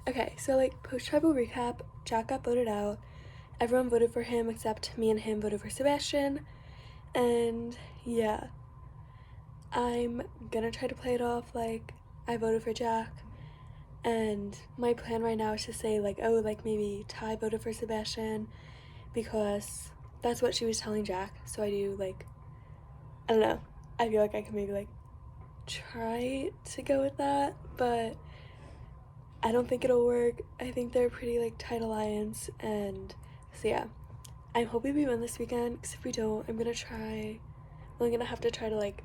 Okay, so like post-tribal recap, Jack got voted out. Everyone voted for him except me and him voted for Sebastian. And yeah, I'm gonna try to play it off like I voted for Jack. And my plan right now is to say like, oh, like maybe Ty voted for Sebastian because that's what she was telling Jack. So I do like, I don't know. I feel like I can maybe like try to go with that, but I don't think it'll work. I think they're a pretty like tight alliance, and so yeah, I'm hoping we win this weekend. Because if we don't, I'm gonna have to try to like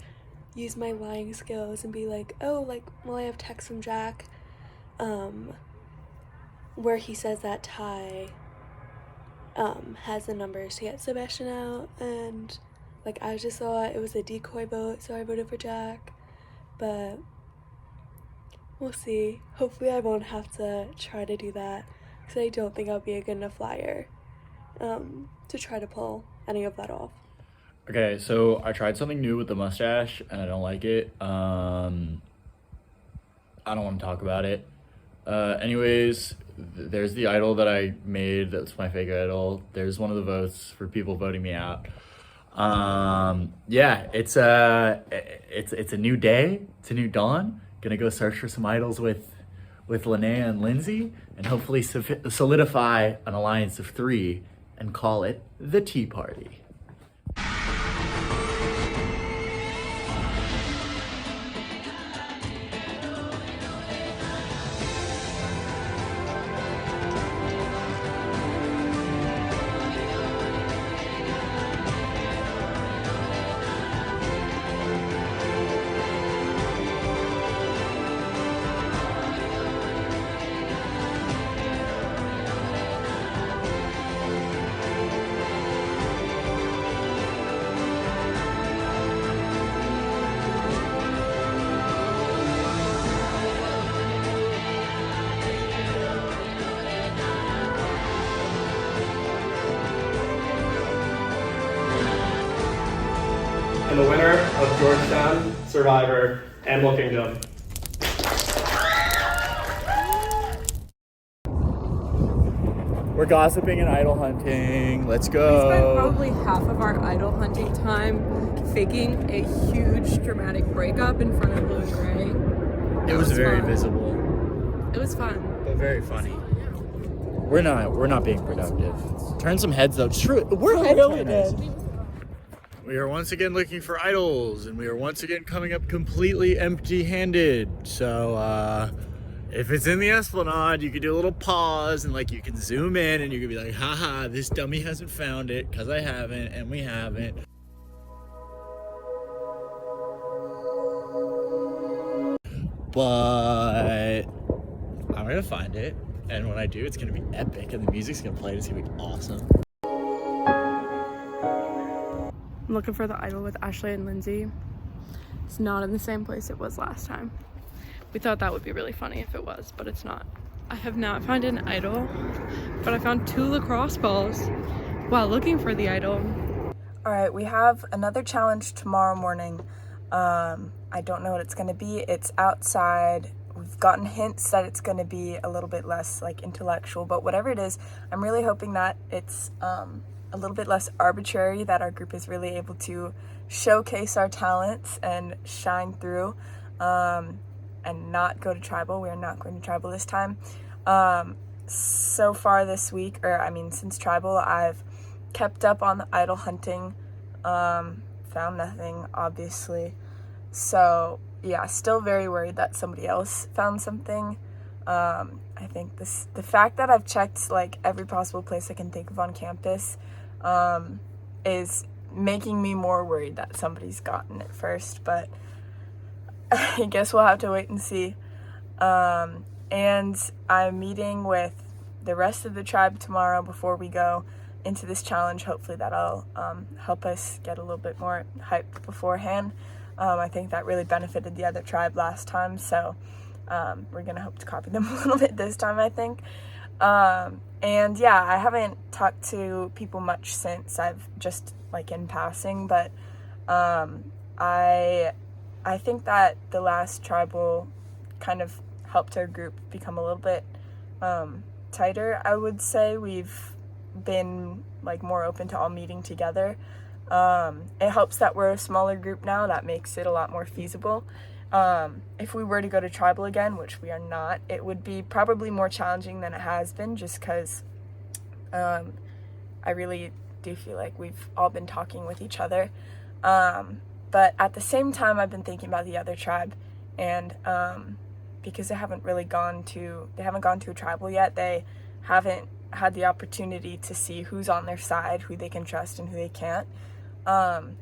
use my lying skills and be like, oh, like, well, I have text from Jack, where he says that Ty, has the numbers to get Sebastian out, and like I just thought it was a decoy vote, so I voted for Jack, but we'll see. Hopefully, I won't have to try to do that because I don't think I'll be a good enough liar to try to pull any of that off. Okay, so I tried something new with the mustache and I don't like it. I don't want to talk about it. Anyways, there's the idol that I made. That's my fake idol. There's one of the votes for people voting me out. Yeah, it's a new day. It's a new dawn. Gonna go search for some idols with Linnea and Lindsay, and hopefully solidify an alliance of 3 and call it the Tea Party. And the winner of Georgetown, Survivor, Animal Kingdom. We're gossiping and idol hunting. Let's We spent go. probably half of our idol hunting time faking a huge dramatic breakup in front of Blue and Gray. It was very fun. visible, It was fun. but very funny. We're not being productive. Turn some heads though. True, we're head turners. We are once again looking for idols, and we are once again coming up completely empty-handed. So, if it's in the Esplanade, you could do a little pause, and like you can zoom in, and you could be like, haha, this dummy hasn't found it, because I haven't, and we haven't. But I'm gonna find it, and when I do, it's gonna be epic, and the music's gonna play, and it's gonna be awesome. I'm looking for the idol with Ashley and Lindsay. It's not in the same place it was last time. We thought that would be really funny if it was, but it's not. I have not found an idol, but I found 2 lacrosse balls while looking for the idol. All right, we have another challenge tomorrow morning. I don't know what it's gonna be. It's outside. We've gotten hints that it's gonna be a little bit less like intellectual, but whatever it is, I'm really hoping that it's a little bit less arbitrary, that our group is really able to showcase our talents and shine through, and not go to tribal. We are not going to tribal this time. So far this week, since tribal, I've kept up on the idol hunting, found nothing, obviously. So yeah, still very worried that somebody else found something. I think the fact that I've checked like every possible place I can think of on campus, is making me more worried that somebody's gotten it first, but I guess we'll have to wait and see. And I'm meeting with the rest of the tribe tomorrow before we go into this challenge. Hopefully that'll help us get a little bit more hype beforehand. I think that really benefited the other tribe last time, so we're gonna hope to copy them a little bit this time, I think. And yeah, I haven't talked to people much since. I've just like in passing, but I think that the last tribal kind of helped our group become a little bit tighter, I would say. We've been like more open to all meeting together. It helps that we're a smaller group now. That makes it a lot more feasible. If we were to go to tribal again, which we are not, it would be probably more challenging than it has been, just because I really do feel like we've all been talking with each other. But at the same time, I've been thinking about the other tribe, and because they haven't gone to a tribal yet, they haven't had the opportunity to see who's on their side, who they can trust and who they can't.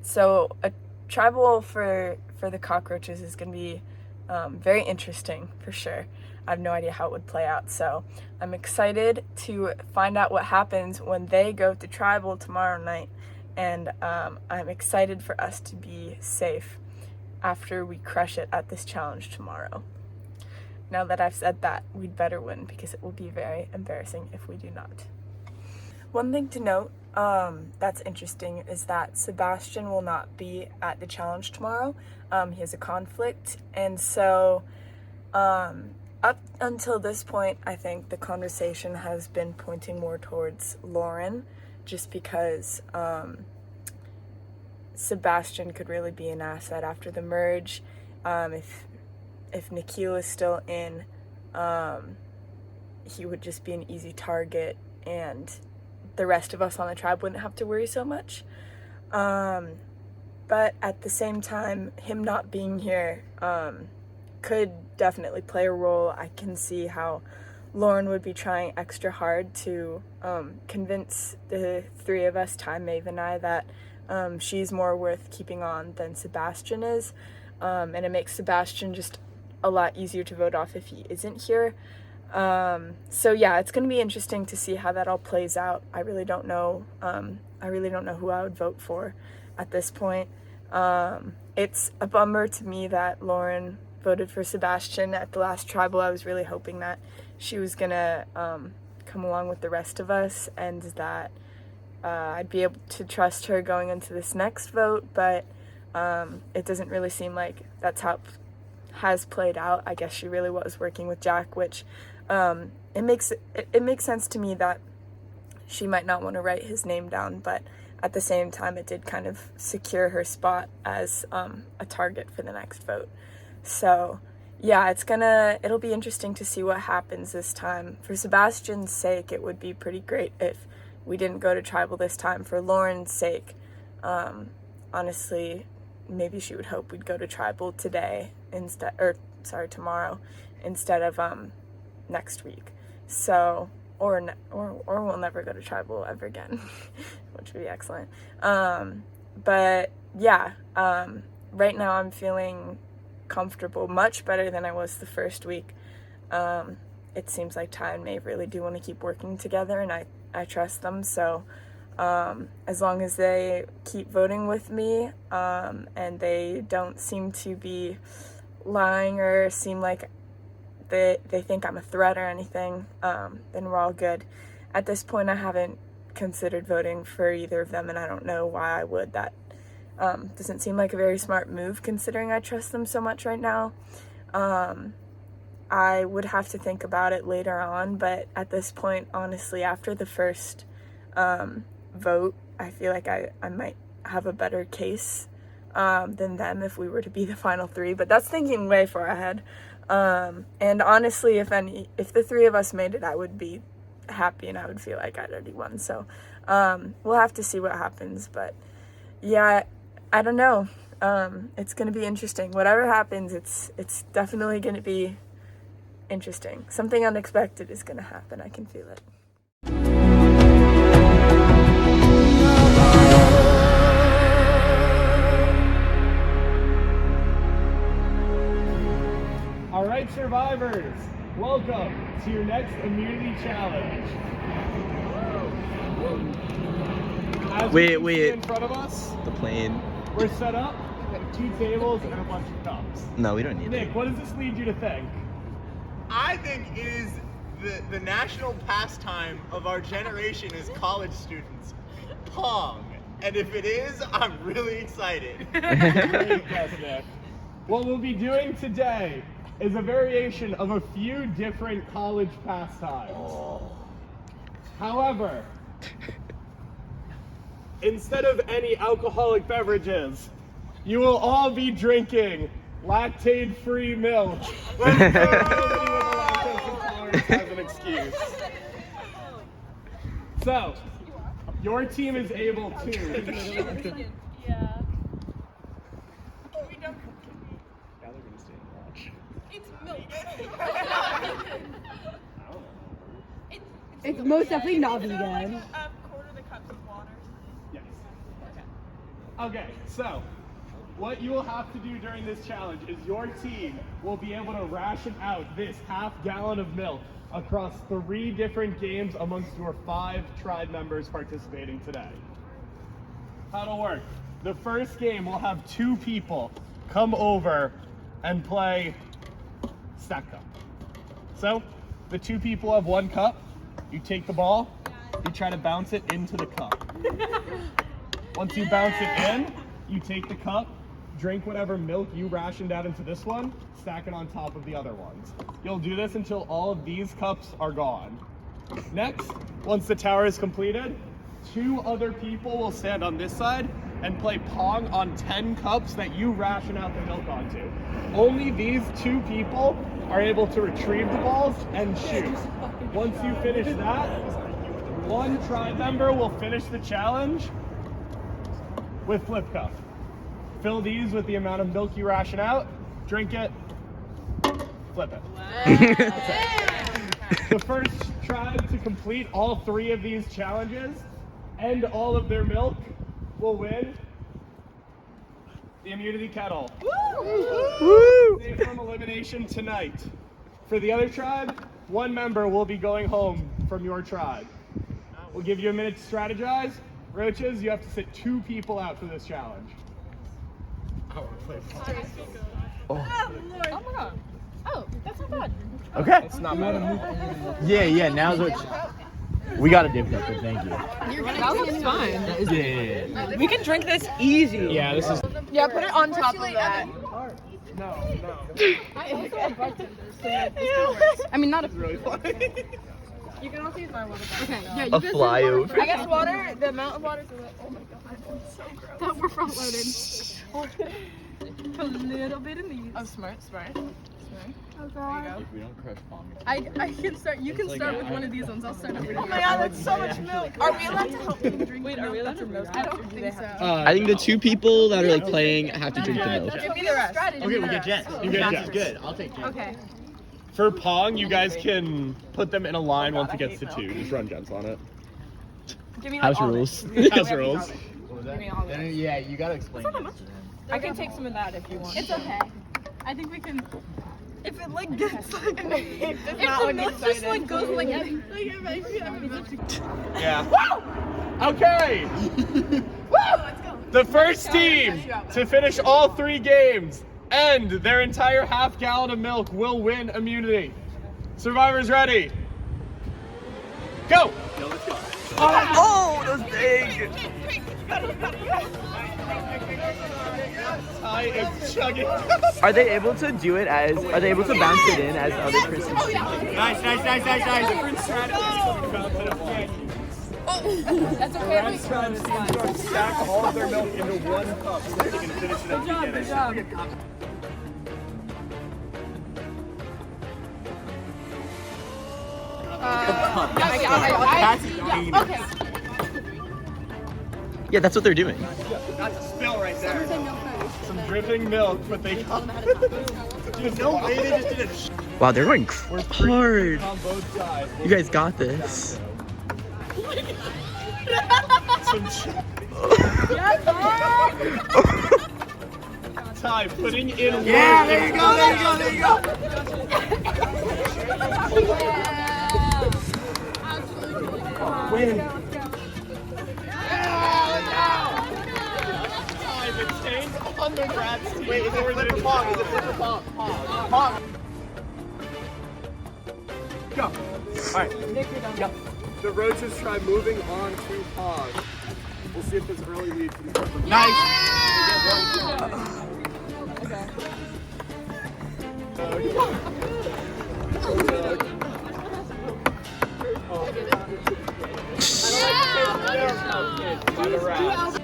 So a tribal for the cockroaches is going to be very interesting for sure. I have no idea how it would play out, so I'm excited to find out what happens when they go to tribal tomorrow night, and I'm excited for us to be safe after we crush it at this challenge tomorrow. Now that I've said that, we'd better win, because it will be very embarrassing if we do not. One thing to note that's interesting is that Sebastian will not be at the challenge tomorrow. He has a conflict, and so up until this point, I think the conversation has been pointing more towards Lauren, just because Sebastian could really be an asset after the merge. If Nikhil is still in, he would just be an easy target, and the rest of us on the tribe wouldn't have to worry so much. But at the same time, him not being here could definitely play a role. I can see how Lauren would be trying extra hard to convince the three of us, Ty, Maeve, and I, that she's more worth keeping on than Sebastian is. And it makes Sebastian just a lot easier to vote off if he isn't here. So yeah, it's going to be interesting to see how that all plays out. I really don't know who I would vote for at this point. It's a bummer to me that Lauren voted for Sebastian at the last tribal. I was really hoping that she was going to come along with the rest of us, and that I'd be able to trust her going into this next vote, but it doesn't really seem like that's how it has played out. I guess she really was working with Jack, which it makes sense to me that she might not want to write his name down, but at the same time, it did kind of secure her spot as a target for the next vote. So yeah, it'll be interesting to see what happens this time. For Sebastian's sake, it would be pretty great if we didn't go to tribal this time. For Lauren's sake, honestly, maybe she would hope we'd go to tribal tomorrow instead of next week. So, or we'll never go to tribal ever again, which would be excellent. But yeah, right now I'm feeling comfortable, much better than I was the first week. It seems like Ty and Maeve really do want to keep working together, and I trust them. So as long as they keep voting with me, and they don't seem to be lying or seem like they think I'm a threat or anything, then we're all good. At this point, I haven't considered voting for either of them, and I don't know why I would. That doesn't seem like a very smart move, considering I trust them so much right now. I would have to think about it later on, but at this point, honestly, after the first vote, I feel like I might have a better case than them if we were to be the final three, but that's thinking way far ahead. And honestly, if the three of us made it, I would be happy, and I would feel like I'd already won. So we'll have to see what happens, but yeah, I don't know. It's going to be interesting. Whatever happens, it's definitely going to be interesting. Something unexpected is going to happen. I can feel it. All right, survivors, welcome to your next immunity challenge. As we see in front of us, The plane. we're set up, 2 tables and a bunch of cups. No, we don't need Nick, it. what does this lead you to think? I think it is the national pastime of our generation as college students, Pong. And if it is, I'm really excited. Great guess, Nick. What we'll be doing today is a variation of a few different college pastimes. However, instead of any alcoholic beverages, you will all be drinking lactate-free milk. Nobody with a lactose intolerance has an excuse. So, your team is able to. It's most definitely not vegan. Yes. Okay, so what you will have to do during this challenge is your team will be able to ration out this half-gallon of milk across 3 different games amongst your 5 tribe members participating today. How it'll work. The first game will have 2 people come over and play stack cup. So the 2 people have 1 cup. You take the ball, you try to bounce it into the cup. Once you bounce it in, you take the cup, drink whatever milk you rationed out into this one, stack it on top of the other ones. You'll do this until all of these cups are gone. Next, once the tower is completed, 2 other people will stand on this side and play Pong on 10 cups that you ration out the milk onto. Only these 2 people are able to retrieve the balls and shoot. Once you finish that, 1 tribe member will finish the challenge with flip cup. Fill these with the amount of milk you ration out, drink it, flip it. The first tribe to complete all 3 of these challenges and all of their milk will win the immunity kettle. Safe from elimination tonight. For the other tribe, 1 member will be going home from your tribe. We'll give you a minute to strategize. Roaches, you have to sit 2 people out for this challenge. Oh my god. Oh, that's not bad. Okay. It's not bad. Yeah, now's what. We got a dip cup, but thank you. That looks fine. Yeah. We can drink this easy. Yeah, this is. Yeah, put it on top of that. No. I mean, not a. Really funny. You can also use my water bottle. Okay, yeah, you A guys flyover. I guess water, the amount of water is a little. Oh my god, it's so gross. That we're front loaded. Put a little bit in these. Oh, smart. Oh god. We don't crush Pong. I can start. You can start with one of these ones. I'll start over here. Oh my god, that's so much milk. Are we allowed to help them drink? Wait, are we allowed to roast I don't think so. I think the 2 people that are like playing have to drink the milk. Give me the rest. Okay, we get Jen. You get Jen's Jen. good. I'll take Jen. Okay. For Pong, you guys can put them in a line once it gets to 2. Just run Jens on it. Give me House rules. House rules. What was that? Yeah, you gotta explain this to him. I can take some of that if you want. It's okay. I think we can. If it like gets like If the milk just like goes like. Yeah. Okay. The first team to finish all 3 games and their entire half-gallon of milk will win immunity. Survivors ready? Go! Oh, that was big. Ty is chugging. Are they able to do it as? Are they able to bounce it in as the other person? Nice. Different strategies for the bounce it up. That's okay. Reds trying to stack all of their milk into 1 cup so that they can finish it at the beginning. Good job. That's mean. Okay. Yeah, that's what they're doing. That's a spill right there. Some dripping milk, but they got Dude, no way they just did it. Wow, they're going We're hard. on both sides. You guys got this. Ty putting in Yeah, there you go. Win. Ty, the chains on the Rats team. Wait, is it Pong? Is it flip or Pong? Pong. Go. Alright. Yep. The Roaches try moving on to Pong. We'll see if this early lead can work. Nice. By the rats.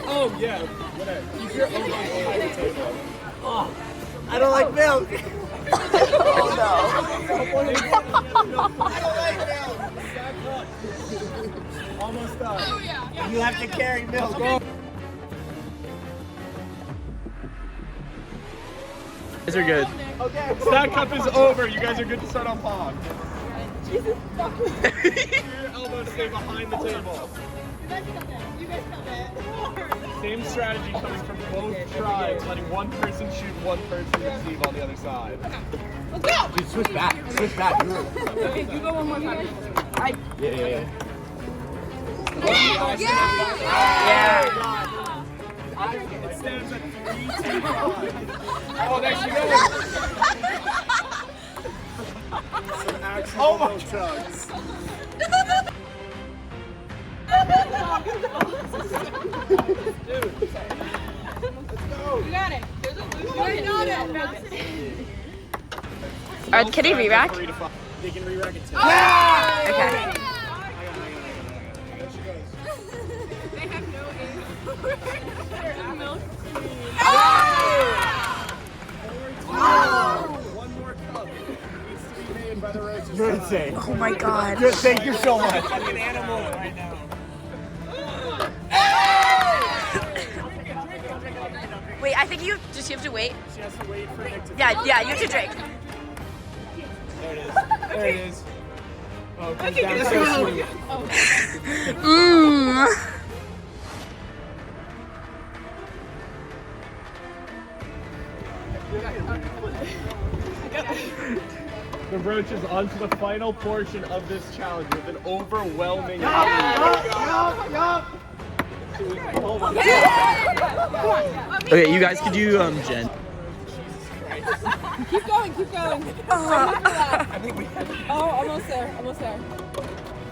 Oh yeah, whatever. Keep your own behind the table. I don't like milk. Almost done. You have to carry milk. These are good. Stack cup is over. You guys are good to start on pong. Jesus fucking. Your elbows stay behind the table. Same strategy coming from both tribes, letting one person shoot, one person receive on the other side. Let's go! Dude, switch back. Switch back. Okay, you go one more time. Yeah. It stands at 3-2-5. Oh, there she goes. Some actual milk chugs. You got it. There's a loose. You got it. Alright, can he re-rack? 3-5. They can re-rack it too. Okay. There she goes. They have no aim. Milk. One more cup needs to be made by the roaches. You're insane. Oh my god. Good, thank you so much. Like an animal right now. Wait, I think you have to wait. She has to wait for Nick to. Yeah, you have to drink. There it is. There it is. Oh, it comes down so sweet. Mmm. The Roach is on to the final portion of this challenge with an overwhelming. Okay, you guys could do Jen. Keep going, keep going. I think we have. Oh, almost there, almost there.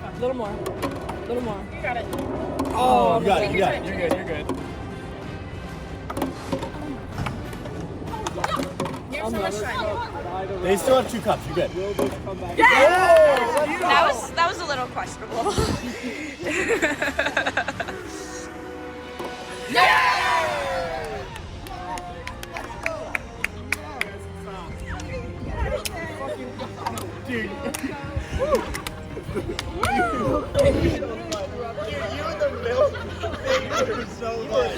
A little more. A little more. You got it. Oh, you got it. You got it. You're good. You're good. They still have 2 cups. You're good. That was a little questionable. Dude. You and the milk thing are so good.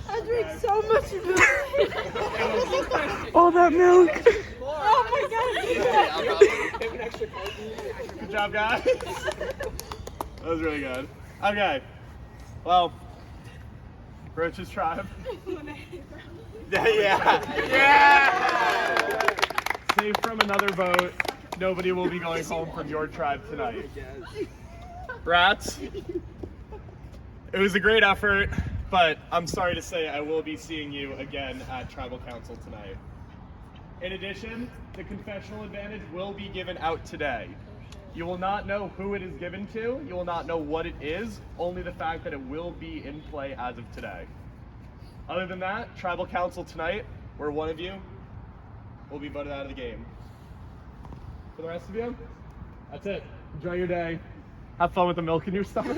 I drink so much milk. All that milk. Oh my god. Good job, guys. That was really good. Okay. Well, Roach's tribe. Yeah. Safe from another vote. Nobody will be going home from your tribe tonight. Rats. It was a great effort, but I'm sorry to say I will be seeing you again at Tribal Council tonight. In addition, the confessional advantage will be given out today. You will not know who it is given to, you will not know what it is, only the fact that it will be in play as of today. Other than that, Tribal Council tonight, where one of you will be voted out of the game. For the rest of you, that's it. Enjoy your day. Have fun with the milk in your stomach.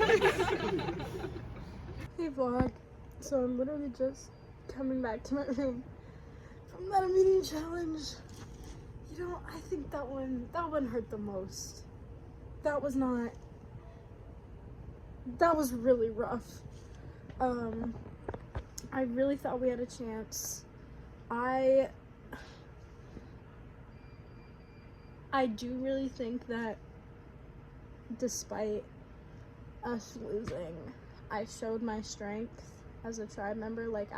Hey vlog, so I'm literally just coming back to my room from that meeting challenge. You know, I think that one hurt the most. That was really rough. I really thought we had a chance. I do really think that despite us losing, I showed my strength as a tribe member. Like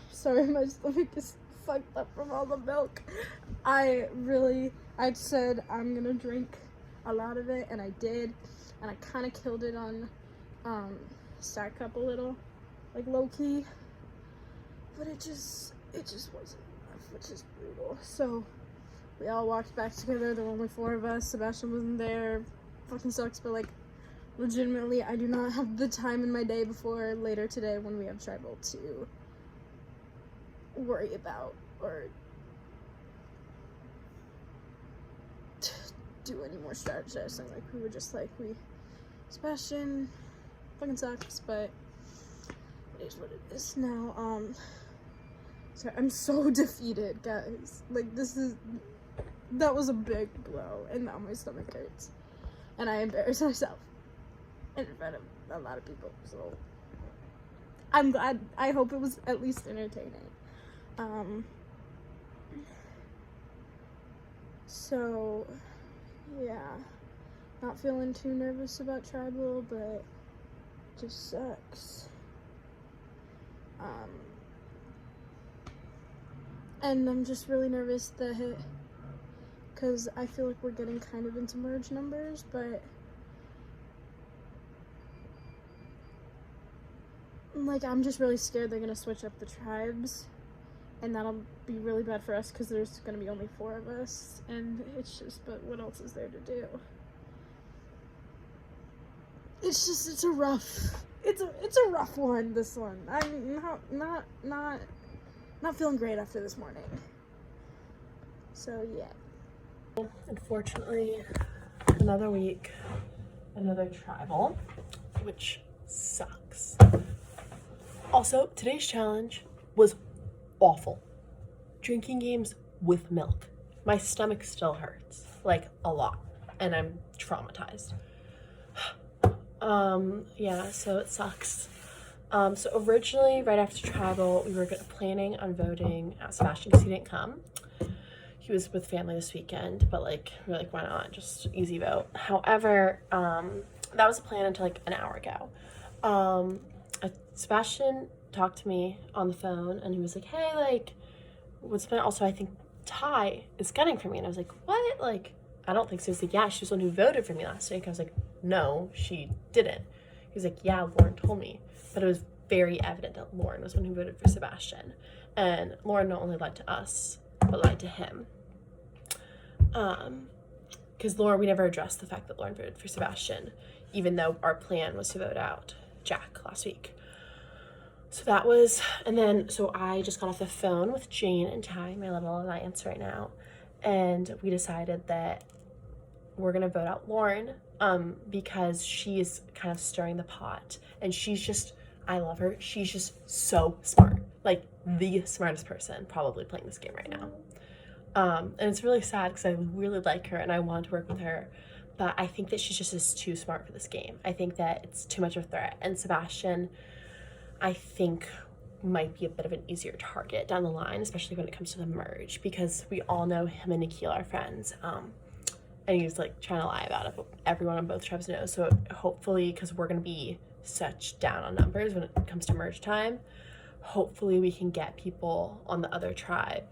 sorry, my stomach is fucked up from all the milk. I said I'm gonna drink a lot of it, and I did, and I kind of killed it on Stack Cup a little, like low key, but it it just wasn't enough, which is brutal. So we all walked back together. There were only 4 of us. Sebastian wasn't there. Fucking sucks, but like legitimately I do not have the time in my day before later today when we have tribal to worry about or do any more strategizing. Like we were just like, Sebastian fucking sucks, but it is what it is now. Sorry, I'm so defeated, guys. Like that was a big blow, and now my stomach hurts, and I embarrassed myself in front of a lot of people. So I'm glad. I hope it was at least entertaining. So yeah, not feeling too nervous about tribal, but just sucks. And I'm just really nervous that, because I feel like we're getting kind of into merge numbers, but like I'm just really scared they're gonna switch up the tribes, and that'll be really bad for us because there's gonna be only 4 of us, and it's just, but what else is there to do? It's a rough one, this one. I'm not feeling great after this morning. So yeah. Unfortunately, another week, another tribal, which sucks. Also, today's challenge was awful. Drinking games with milk. My stomach still hurts, like a lot, and I'm traumatized. Yeah, so it sucks. So originally, right after tribal, we were planning on voting Sebastian because he didn't come. He was with family this weekend, but like, we're like, why not? Just easy vote. However, that was the plan until like an hour ago. Sebastian talked to me on the phone, and he was like, hey, like, what's the plan? Also, I think Ty is gunning for me. And I was like, what? Like, I don't think so. He's like, yeah, she was the one who voted for me last week. I was like, no, she didn't. He was like, yeah, Lauren told me. But it was very evident that Lauren was the one who voted for Sebastian. And Lauren not only lied to us, but lied to him. Because Lauren, we never addressed the fact that Lauren voted for Sebastian, even though our plan was to vote out Jack last week. So that was, and then, so I just got off the phone with Jane and Ty, my little alliance right now, and we decided that we're gonna vote out Lauren, because she's kind of stirring the pot, and she's just, I love her, she's just so smart, like the smartest person probably playing this game right now. And it's really sad because I really like her and I want to work with her, but I think that she just is too smart for this game. I think that it's too much of a threat, and Sebastian, I think, might be a bit of an easier target down the line, especially when it comes to the merge, because we all know him and Nikhil are friends, and he's like trying to lie about it, but everyone on both tribes knows. So hopefully, because we're going to be such down on numbers when it comes to merge time, hopefully we can get people on the other tribe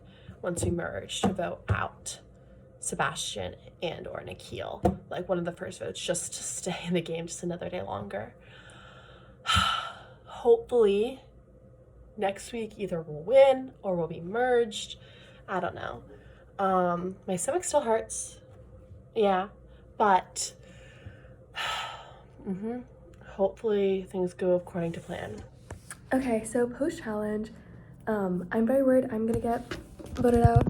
once we merge to vote out Sebastian and or Nikhil, like one of the first votes, just to stay in the game just another day longer. Hopefully next week either we'll win or we'll be merged. I don't know. My stomach still hurts. Yeah, but hopefully things go according to plan. Okay, so post-challenge, I'm very worried I'm gonna get voted out.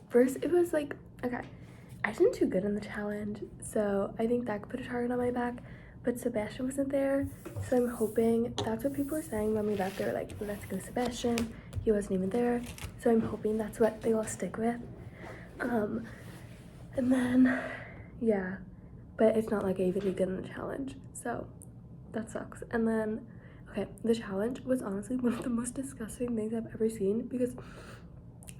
First it was like, okay, I didn't do good in the challenge, so I think that could put a target on my back, but Sebastian wasn't there, so I'm hoping, that's what people were saying when we left. They were like, let's go Sebastian, he wasn't even there, so I'm hoping that's what they will stick with. And then, yeah, but it's not like I even did good in the challenge, so that sucks. And then, okay, the challenge was honestly one of the most disgusting things I've ever seen, because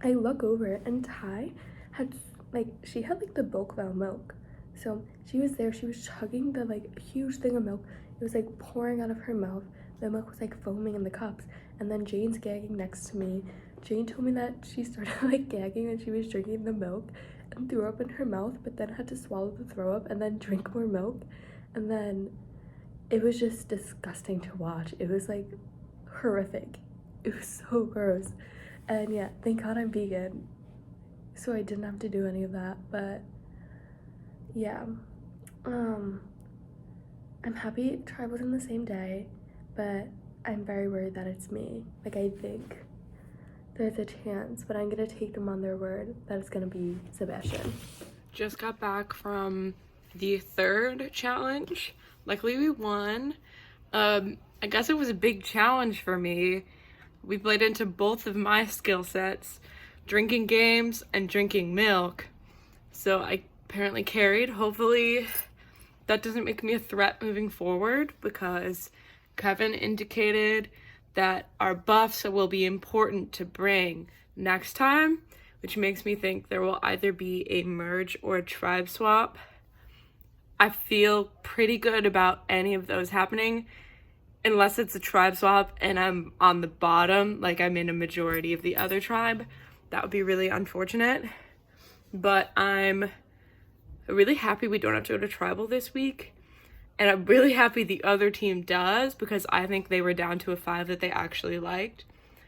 I look over and Ty had, like, she had like the bulk of our milk. So she was there, she was chugging the like huge thing of milk. It was like pouring out of her mouth. The milk was like foaming in the cups. And then Jane's gagging next to me. Jane told me that she started like gagging when she was drinking the milk and threw up in her mouth, but then had to swallow the throw up and then drink more milk. And then it was just disgusting to watch. It was like horrific. It was so gross. And yeah, thank God I'm vegan, so I didn't have to do any of that. But yeah, I'm happy tribe was in the same day, but I'm very worried that it's me. Like, I think there's a chance, but I'm gonna take them on their word that it's gonna be Sebastian. Just got back from the third challenge. Luckily we won. I guess it was a big challenge for me. We played into both of my skill sets, drinking games and drinking milk. So I apparently carried. Hopefully that doesn't make me a threat moving forward, because Kevin indicated that our buffs will be important to bring next time, which makes me think there will either be a merge or a tribe swap. I feel pretty good about any of those happening, unless it's a tribe swap and I'm on the bottom, like I'm in a majority of the other tribe. That would be really unfortunate. But I'm really happy we don't have to go to tribal this week. And I'm really happy the other team does, because I think they were down to a 5 that they actually liked.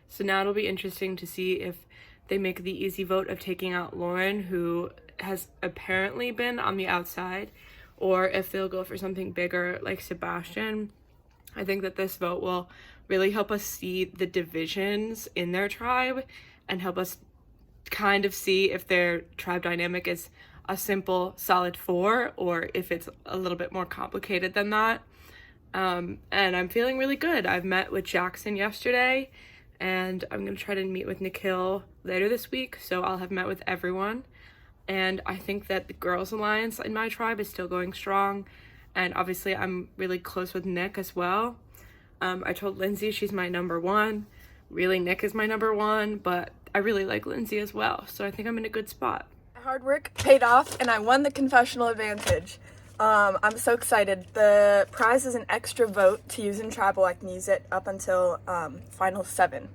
So now it'll be interesting to see if they make the easy vote of taking out Lauren, who has apparently been on the outside, or if they'll go for something bigger like Sebastian. I think that this vote will really help us see the divisions in their tribe and help us kind of see if their tribe dynamic is a simple solid 4 or if it's a little bit more complicated than that. And I'm feeling really good. I've met with Jackson yesterday, and I'm gonna try to meet with Nikhil later this week, so I'll have met with everyone. And I think that the girls alliance in my tribe is still going strong, and obviously I'm really close with Nick as well. I told Lindsay she's my number 1. Really, Nick is my number 1, but I really like Lindsay as well, so I think I'm in a good spot. Hard work paid off and I won the confessional advantage. I'm so excited. The prize is an extra vote to use in tribal. I can use it up until final 7.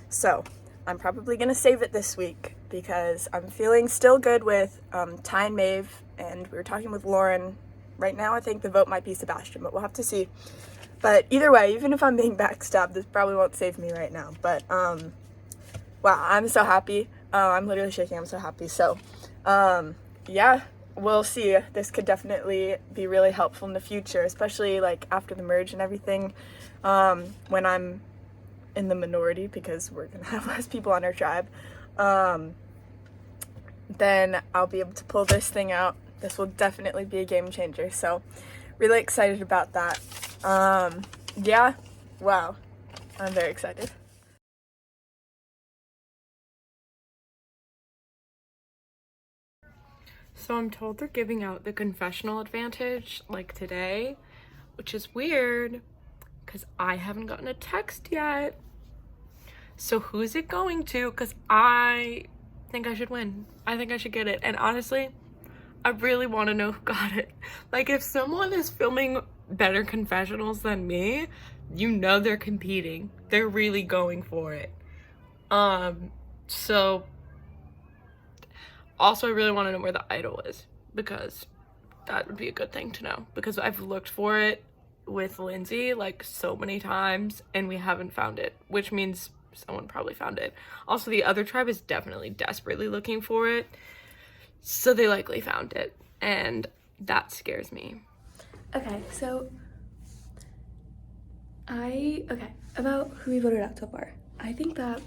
So I'm probably gonna save it this week because I'm feeling still good with Ty and Maeve, and we were talking with Lauren. Right now I think the vote might be Sebastian, but we'll have to see. But either way, even if I'm being backstabbed, this probably won't save me right now. But wow, I'm so happy. I'm literally shaking. I'm so happy. So yeah, we'll see. This could definitely be really helpful in the future, especially like after the merge and everything, when I'm in the minority, because we're gonna have less people on our tribe. Then I'll be able to pull this thing out. This will definitely be a game changer. So really excited about that. Yeah, wow, I'm very excited. So I'm told they're giving out the confessional advantage like today, which is weird because I haven't gotten a text yet. So who's it going to? Because I think I should win. I think I should get it. And honestly, I really want to know who got it. Like, if someone is filming better confessionals than me, you know they're competing. They're really going for it. So also I really want to know where the idol is, because that would be a good thing to know, because I've looked for it with Lindsay like so many times and we haven't found it, which means someone probably found it. Also, the other tribe is definitely desperately looking for it, so they likely found it, and that scares me. Okay, so about who we voted out so far. I think that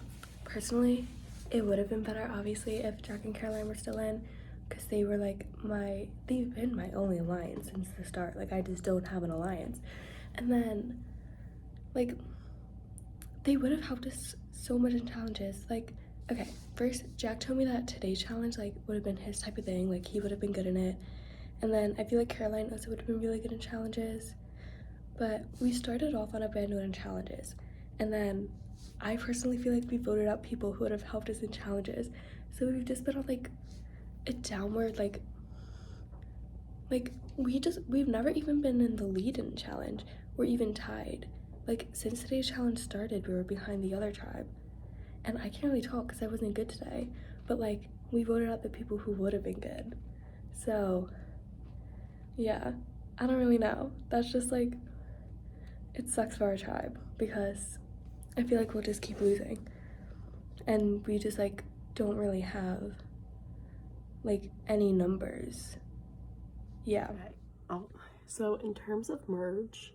personally it would have been better, obviously, if Jack and Caroline were still in, because they were like they've been my only alliance since the start. Like, I just don't have an alliance. And then like they would have helped us so much in challenges. Like, okay, first Jack told me that today's challenge like would have been his type of thing, like he would have been good in it. And then I feel like Caroline also would have been really good in challenges. But we started off on a bad note in challenges, and then I personally feel like we voted out people who would have helped us in challenges. So we've just been on like a downward, like we've never even been in the lead in challenge. We're even tied. Like, since today's challenge started, we were behind the other tribe. And I can't really talk because I wasn't good today. But like, we voted out the people who would have been good. So yeah, I don't really know. That's just like, it sucks for our tribe because I feel like we'll just keep losing. and we just like don't really have like any numbers. Yeah. Okay. Oh, so in terms of merge,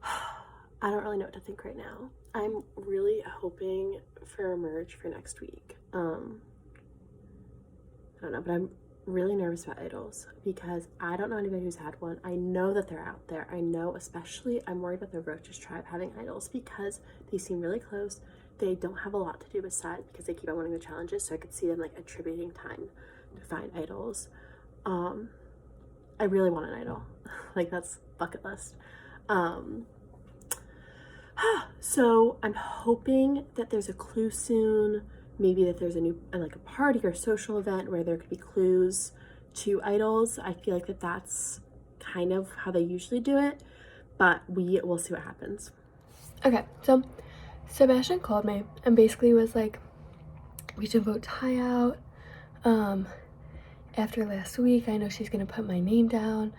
I don't really know what to think right now. I'm really hoping for a merge for next week. I don't know, but I'm really nervous about idols because I don't know anybody who's had one. I know that they're out there. I know, especially, I'm worried about the Roaches tribe having idols because they seem really close. They don't have a lot to do besides because they keep on winning the challenges, so I could see them like attributing time to find idols. I really want an idol. Like, that's bucket list. So I'm hoping that there's a clue soon. Maybe that there's a new, like a party or social event where there could be clues to idols. I feel like that's kind of how they usually do it, but we will see what happens. Okay, so Sebastian called me and basically was like, we should vote Ty out. After last week, I know she's gonna put my name down.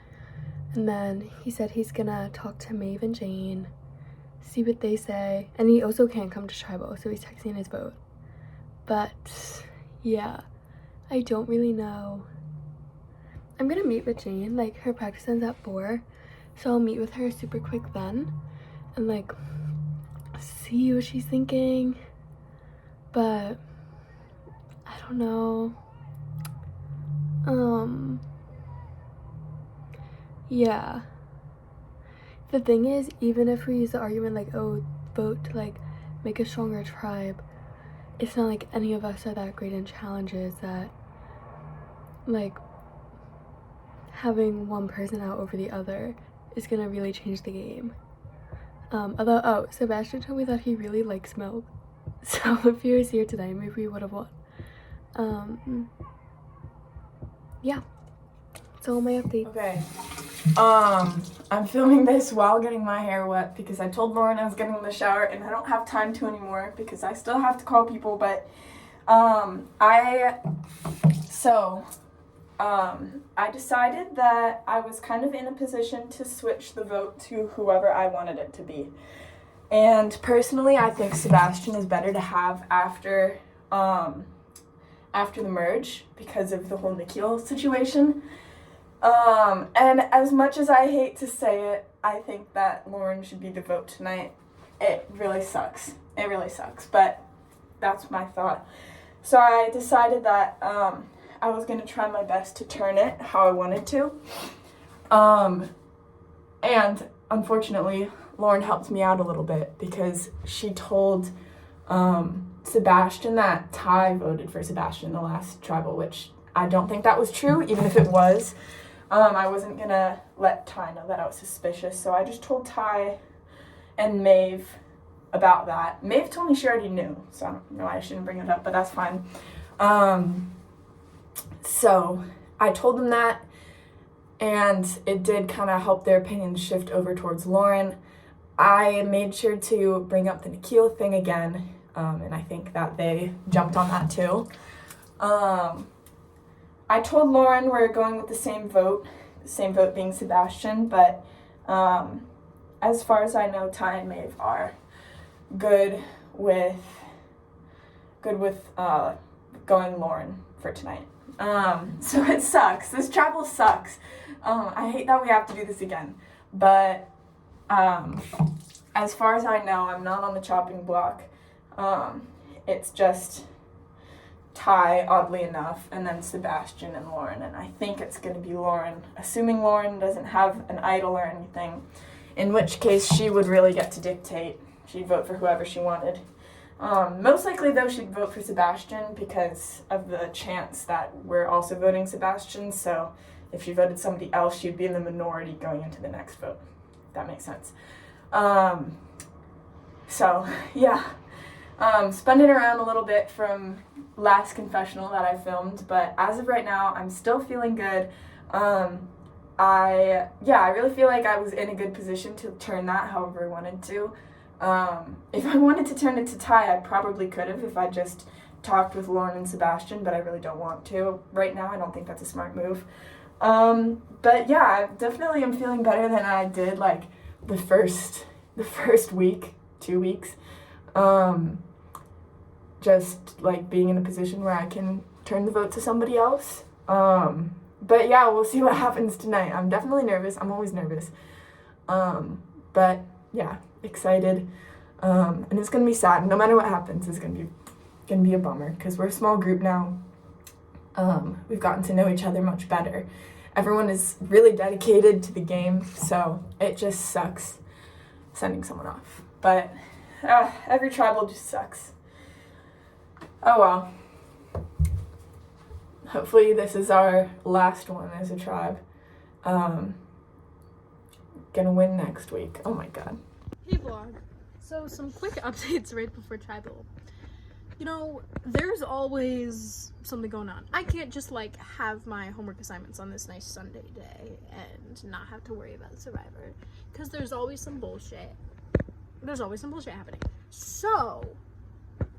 And then he said he's gonna talk to Maeve and Jane, see what they say. And he also can't come to tribal, so he's texting his vote. But yeah, I don't really know. I'm gonna meet with Jane, like her practice ends at 4, so I'll meet with her super quick then and like see what she's thinking. But I don't know. Yeah. The thing is, even if we use the argument like, oh, vote to like make a stronger tribe, it's not like any of us are that great in challenges that like having one person out over the other is gonna really change the game. Although, Sebastian told me that he really likes milk, so if he was here today, maybe we would have won. Yeah, that's all my updates. Okay. I'm filming this while getting my hair wet because I told Lauren I was getting in the shower and I don't have time to anymore because I still have to call people, but I decided that I was kind of in a position to switch the vote to whoever I wanted it to be. And personally, I think Sebastian is better to have after the merge because of the whole Nikhil situation. And as much as I hate to say it, I think that Lauren should be the vote tonight. It really sucks. It really sucks, but that's my thought. So I decided that I was going to try my best to turn it how I wanted to. And unfortunately, Lauren helped me out a little bit because she told Sebastian that Ty voted for Sebastian in the last tribal, which I don't think that was true, even if it was. I wasn't going to let Ty know that I was suspicious, so I just told Ty and Maeve about that. Maeve told me she already knew, so I don't know why I shouldn't bring it up, but that's fine. So I told them that, and it did kind of help their opinion shift over towards Lauren. I made sure to bring up the Nikhil thing again, and I think that they jumped on that too. I told Lauren we're going with the same vote being Sebastian, but as far as I know, Ty and Maeve are good with going Lauren for tonight. So it sucks. This travel sucks. I hate that we have to do this again, but as far as I know, I'm not on the chopping block. It's just Ty, oddly enough, and then Sebastian and Lauren, and I think it's going to be Lauren, assuming Lauren doesn't have an idol or anything, in which case she would really get to dictate. She'd vote for whoever she wanted. Most likely, though, she'd vote for Sebastian because of the chance that we're also voting Sebastian, so if she voted somebody else, she'd be in the minority going into the next vote, if that makes sense. So, yeah. Spun it around a little bit from last confessional that I filmed, but as of right now, I'm still feeling good. I really feel like I was in a good position to turn that however I wanted to. If I wanted to turn it to Ty, I probably could have if I just talked with Lauren and Sebastian, but I really don't want to right now. I don't think that's a smart move. But yeah, I definitely am feeling better than I did like the first week, 2 weeks. just like being in a position where I can turn the vote to somebody else. But yeah, we'll see what happens tonight. I'm definitely nervous. I'm always nervous. But yeah, excited. And it's gonna be sad. No matter what happens, it's gonna be a bummer because we're a small group now. We've gotten to know each other much better. Everyone is really dedicated to the game, so it just sucks sending someone off. But every tribal just sucks. Oh well. Hopefully this is our last one as a tribe. Gonna win next week. Oh my god. Hey vlog. So some quick updates right before tribal. You know, there's always something going on. I can't just like have my homework assignments on this nice Sunday day and not have to worry about Survivor, because there's always some bullshit. There's always some bullshit happening. So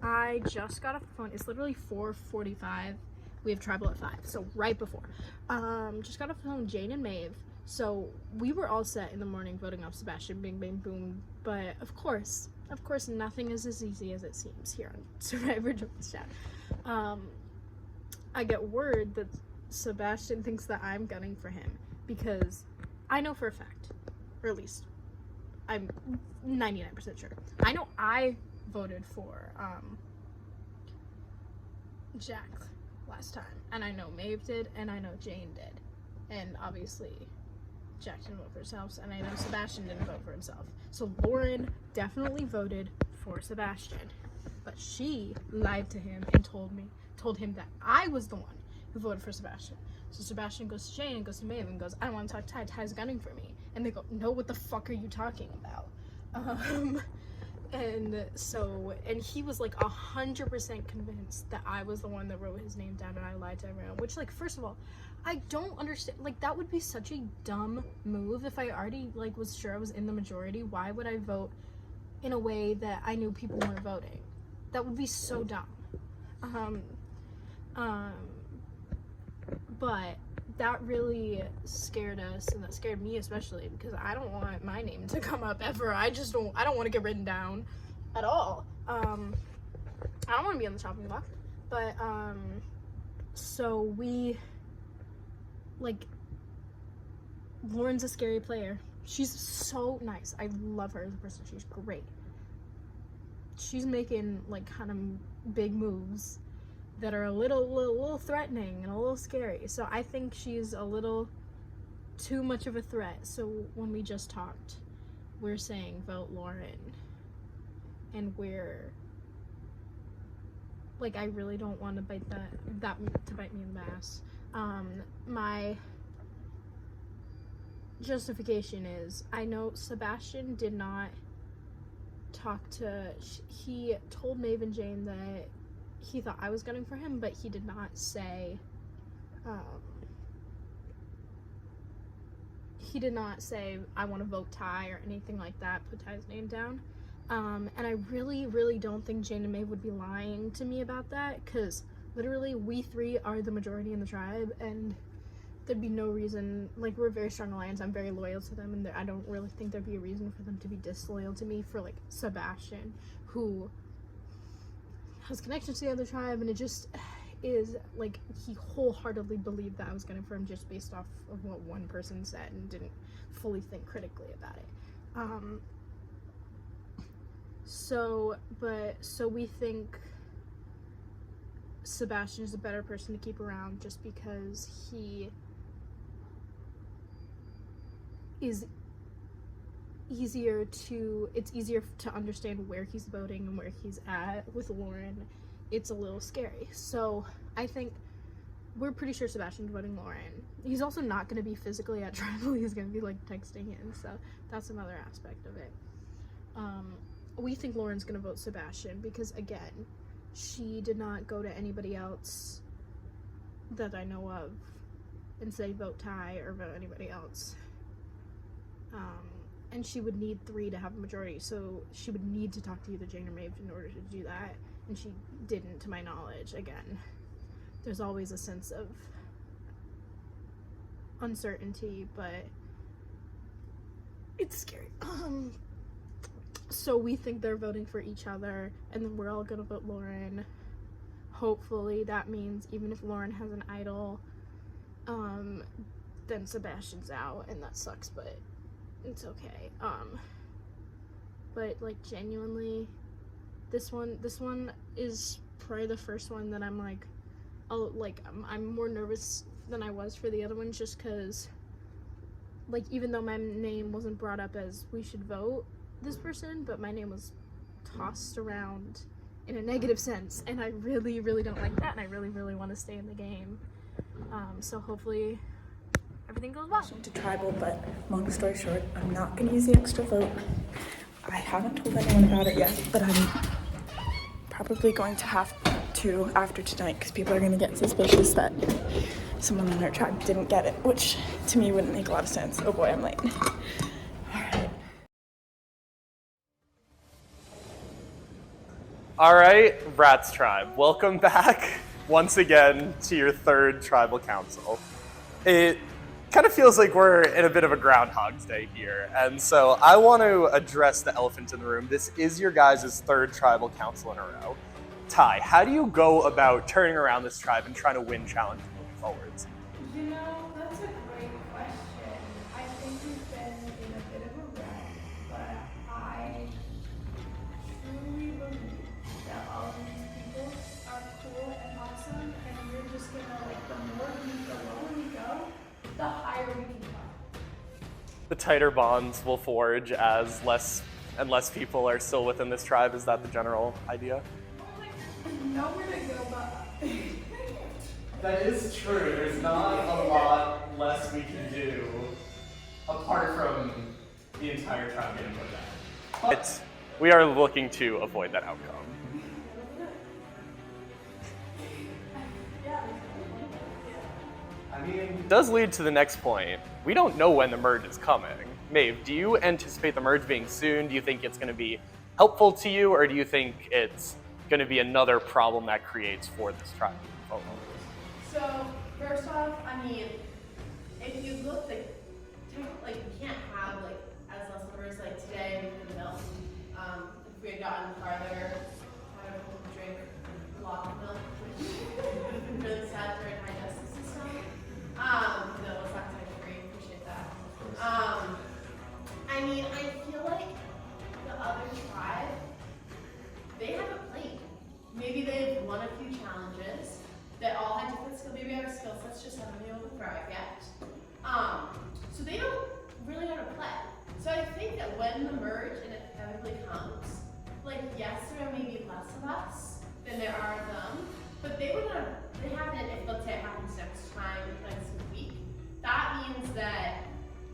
I just got off the phone. It's literally 4:45. We have tribal at 5, so right before. Just got off the phone with Jane and Maeve. So we were all set in the morning voting off Sebastian, bing, bing, boom. But of course, nothing is as easy as it seems here on Survivor Georgetown. I get word that Sebastian thinks that I'm gunning for him because I know for a fact, or at least I'm 99% sure. I know I voted for Jack last time, and I know Maeve did, and I know Jane did, and obviously Jack didn't vote for himself, and I know Sebastian didn't vote for himself. So Lauren definitely voted for Sebastian, but she lied to him and told him that I was the one who voted for Sebastian. So Sebastian goes to Jane and goes to Maeve and goes, I don't want to talk to Ty. Ty's gunning for me. And they go, no, what the fuck are you talking about? And he was like 100% convinced that I was the one that wrote his name down and I lied to everyone. Which, like, first of all, I don't understand. Like, that would be such a dumb move if I already like was sure I was in the majority. Why would I vote in a way that I knew people weren't voting? That would be so dumb. But that really scared us, and that scared me especially, because I don't want my name to come up ever. I don't want to get written down at all. I don't want to be on the chopping block. But so we, like, Lauren's a scary player. She's so nice. I love her as a person. She's great. She's making like kind of big moves that are a little threatening and a little scary. So I think she's a little too much of a threat. So when we just talked, we're saying vote Lauren, and we're like, I really don't want to bite that to bite me in the ass. My justification is, I know Sebastian did not talk to, he told Maeve and Jane that he thought I was gunning for him, but he did not say, I want to vote Ty or anything like that, put Ty's name down. And I really don't think Jane and Maeve would be lying to me about that, because literally we three are the majority in the tribe, and there'd be no reason, like, we're a very strong alliance. I'm very loyal to them, and I don't really think there'd be a reason for them to be disloyal to me for, like, Sebastian, who has connections to the other tribe, and it just is, like, he wholeheartedly believed that I was gunning for him just based off of what one person said and didn't fully think critically about it. So we think Sebastian is a better person to keep around just because he is it's easier to understand where he's voting and where he's at. With Lauren, it's a little scary. So I think we're pretty sure Sebastian's voting Lauren. He's also not going to be physically at tribal. He's going to be, like, texting in, so that's another aspect of it. We think Lauren's going to vote Sebastian because, again, she did not go to anybody else that I know of and say vote Ty or vote anybody else. And she would need 3 to have a majority, so she would need to talk to either Jane or Maeve in order to do that, and she didn't, to my knowledge. Again, there's always a sense of uncertainty, but it's scary. So we think they're voting for each other, and then we're all gonna vote Lauren. Hopefully that means even if Lauren has an idol, then Sebastian's out, and that sucks, but it's okay. But like genuinely, this one is probably the first one that I'm like, I'm more nervous than I was for the other ones, just because, like, even though my name wasn't brought up as we should vote this person, but my name was tossed around in a negative sense, and I really, really don't like that, and I really, really want to stay in the game. So hopefully everything goes well. To tribal, but long story short, I'm not gonna use the extra vote. I haven't told anyone about it yet, but I'm probably going to have to after tonight, because people are gonna get suspicious that someone in our tribe didn't get it, which to me wouldn't make a lot of sense. Oh boy, I'm late. All right, Rats Tribe, welcome back once again to your third tribal council. It kind of feels like we're in a bit of a Groundhog's Day here, and so I want to address the elephant in the room. This is your guys' third tribal council in a row. Ty, how do you go about turning around this tribe and trying to win challenges moving forwards? You know, that's a great question. I think we've been in a bit of a wreck, but I truly believe that all of these people are cool and awesome, and we're just gonna, like, the more the lower we go, the higher we can go. The tighter bonds will forge as less and less people are still within this tribe. Is that the general idea? Nowhere to go but up. That is true. There's not a lot less we can do apart from the entire tribe getting put down. But we are looking to avoid that outcome. I mean, it does lead to the next point. We don't know when the merge is coming. Maeve, do you anticipate the merge being soon? Do you think it's going to be helpful to you, or do you think it's going to be another problem that creates for this tribe? So first off, I mean, if you look like you can't have like as less numbers like today with the milk. If we had gotten farther, I would have drink a lot of milk, which would have been really sad for our digestive system. No, it's lactose free. Appreciate that. I mean, I feel like the other tribe, they have a plan. Maybe they've won a few challenges that all had different skills. Maybe our skill sets just haven't been able to thrive yet. So they don't really know how to play. So I think that when the merge inevitably comes, like yes, there are maybe less of us than there are of them, but they haven't, if let's say it happens next time, like this week, that means that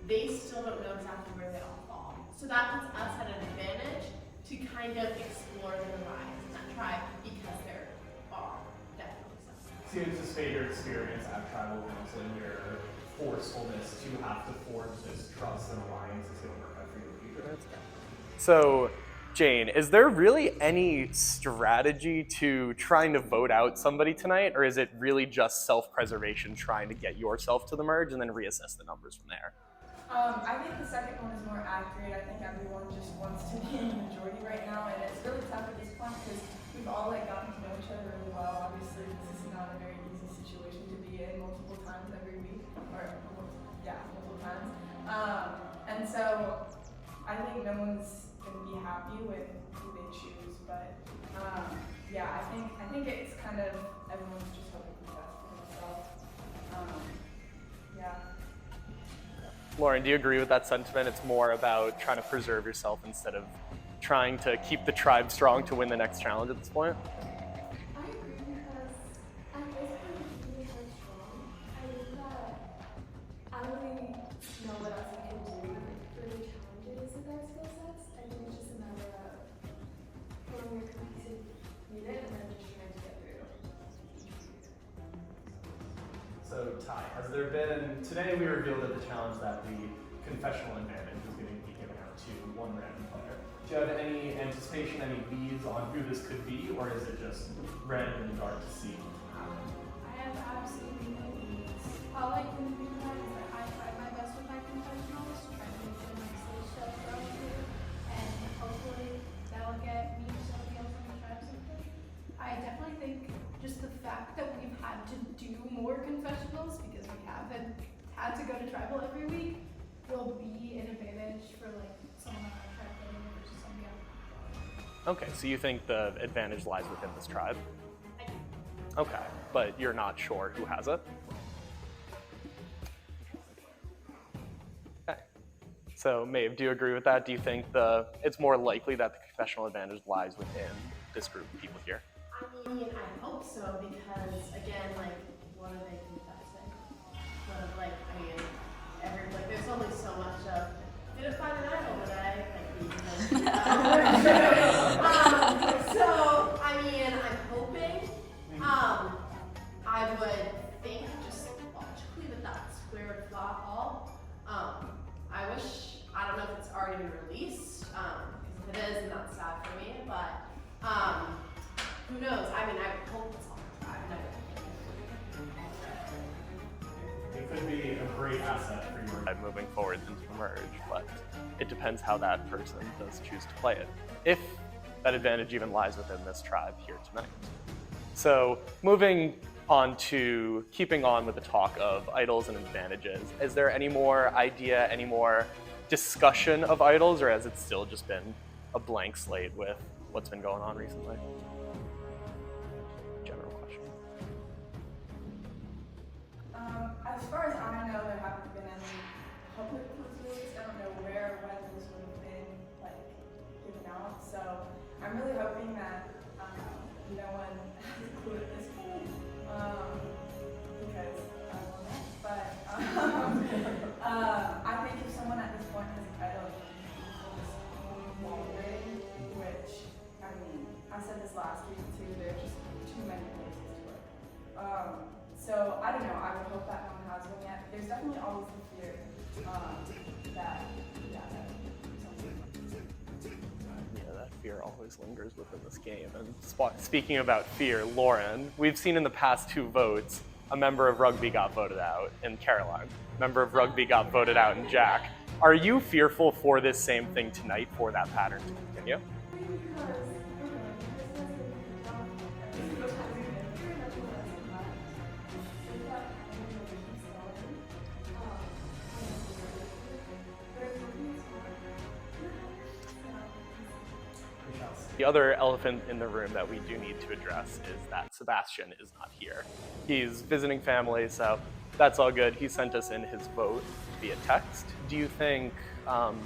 they still don't know exactly where they all fall. So that puts us at an advantage to kind of explore the rise in that tribe because there are definitely some. So you anticipate your experience at tribal council and your forcefulness to have to forge this trust and alliance is going to work out for you in the future? So, Jane, is there really any strategy to trying to vote out somebody tonight, or is it really just self-preservation, trying to get yourself to the merge and then reassess the numbers from there? I think the second one is more accurate. I think everyone just wants to be in the majority right now, and it's really tough at this point because we've all gotten to know each other really well. Obviously, this is not a very easy situation to be in multiple times every week, or multiple times. And so I think no one's gonna be happy with who they choose, but I think it's kind of everyone's just hoping for the best for themselves. Lauren, do you agree with that sentiment? It's more about trying to preserve yourself instead of trying to keep the tribe strong to win the next challenge at this point? I agree because at this point it's really so strong. I think that I don't really know what else I can do for the challenges with our skill sets. I think it's just a matter of forming a cohesive unit and then just trying to get through. So, Ty, has there been, today we revealed at the challenge that the confessional advantage is going to be given out to one random player. Do you have any anticipation, any leads on who this could be, or is it just random in the dark to see what can happen? I have absolutely no needs. All I can think about is that I try my best with my confessionals, try to make sure my stage stuff go through, and hopefully had to go to tribal every week will be an advantage for like someone on our tribe voting versus somebody else. Okay, so you think the advantage lies within this tribe? I do. Okay, but you're not sure who has it? Okay. So, Maeve, do you agree with that? Do you think it's more likely that the confessional advantage lies within this group of people here? I mean, I hope so, because again, like, what are they confessing? What of, like, I mean, there's only so much of, didn't find an idol today, so, I mean, I'm hoping, I would think just logically that's where it would fall. I don't know if it's already been released, because if it is, then that's sad for me, but, who knows? I mean, I hope it's on the tribe. It could be a great asset for your tribe moving forward into the merge, but it depends how that person does choose to play it. If that advantage even lies within this tribe here tonight. So moving on to keeping on with the talk of idols and advantages, is there any more idea, any more discussion of idols, or has it still just been a blank slate with what's been going on recently? General question. As far as I know, there haven't been any public release. I don't know where or when this would have been like given out. So I'm really hoping that no one has a clue at this point, because I don't know. But I think if someone at this point has an idol, it's wandering, which I mean, I said this last week too. There's just too many places to look. So I don't know. I would hope that no one has one yet. There's definitely always the fear that That fear always lingers within this game. And speaking about fear, Lauren, we've seen in the past 2 votes, a member of rugby got voted out in Caroline. A member of rugby got voted out in Jack. Are you fearful for this same thing tonight, for that pattern to continue? The other elephant in the room that we do need to address is that Sebastian is not here. He's visiting family, so that's all good. He sent us in his vote via text. Do you think,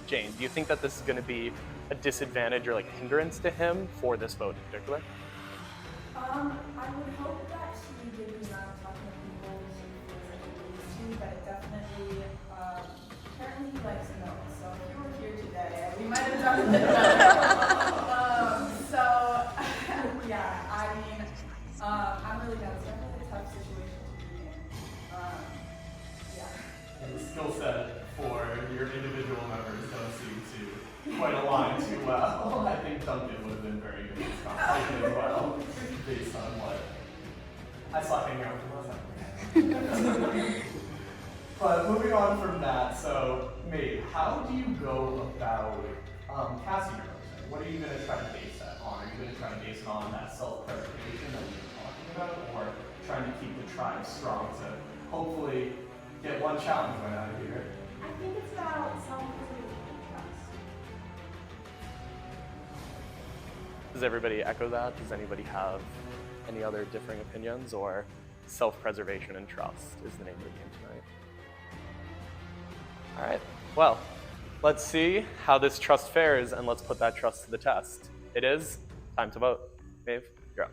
Jane, do you think that this is going to be a disadvantage or like a hindrance to him for this vote in particular? I would hope that he did the amount of talking to people he feels like he needs to, but it definitely, apparently he likes milk, so if you were here today, we might have done it. Yeah, I mean, I'm really nervous. It's definitely a tough situation to be in. Yeah. And the skill set for your individual members don't seem to quite align too well. I think Duncan would have been very good in this competition as well, based on what I saw hanging out with last. But moving on from that, so Maeve, how do you go about casting your vote? What are you going to try to base that on? Are you going to try to base it on that self-preservation that we've been talking about, or trying to keep the tribe strong to hopefully get one challenge right out of here? I think it's about self-preservation and trust. Does everybody echo that? Does anybody have any other differing opinions, or self-preservation and trust is the name of the game tonight? All right, well, let's see how this trust fares, and let's put that trust to the test. It is time to vote. Maeve, you're up.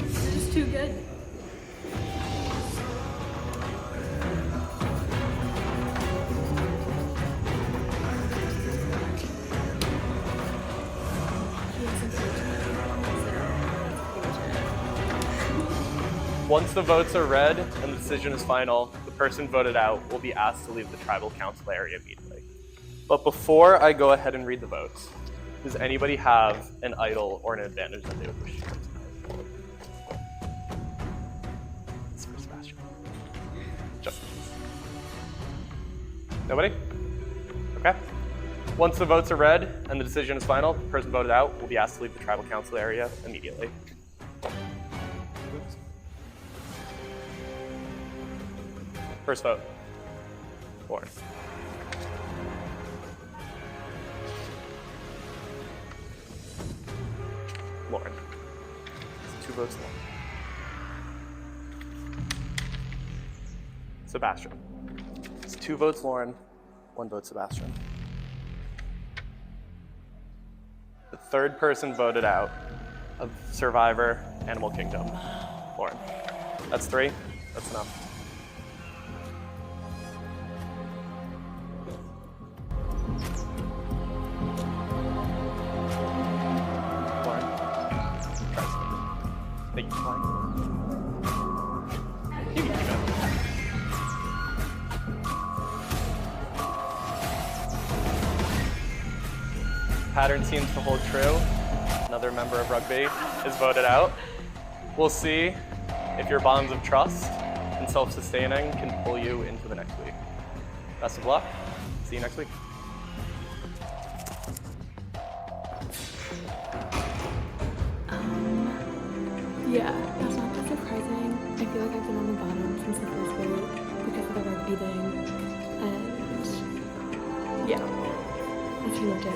This is too good. Once the votes are read and the decision is final, the person voted out will be asked to leave the tribal council area immediately. But before I go ahead and read the votes, does anybody have an idol or an advantage that they would wish to use? It's for Sebastian. Justin. Nobody? Okay. Once the votes are read and the decision is final, the person voted out will be asked to leave the tribal council area immediately. First vote. Lauren. Lauren. It's 2 votes Lauren. Sebastian. It's 2 votes Lauren, 1 vote Sebastian. The third person voted out of Survivor Animal Kingdom. Lauren. That's 3. That's enough. Lauren. Thank you, Lauren. You can keep it. Pattern seems to hold true. Another member of rugby is voted out. We'll see if your bonds of trust and self-sustaining can pull you into the next week. Best of luck. See you next week. Yeah, that's not that surprising. I feel like I've been on the bottom since the first vote because of the rugby thing. And yeah, that's pretty much it.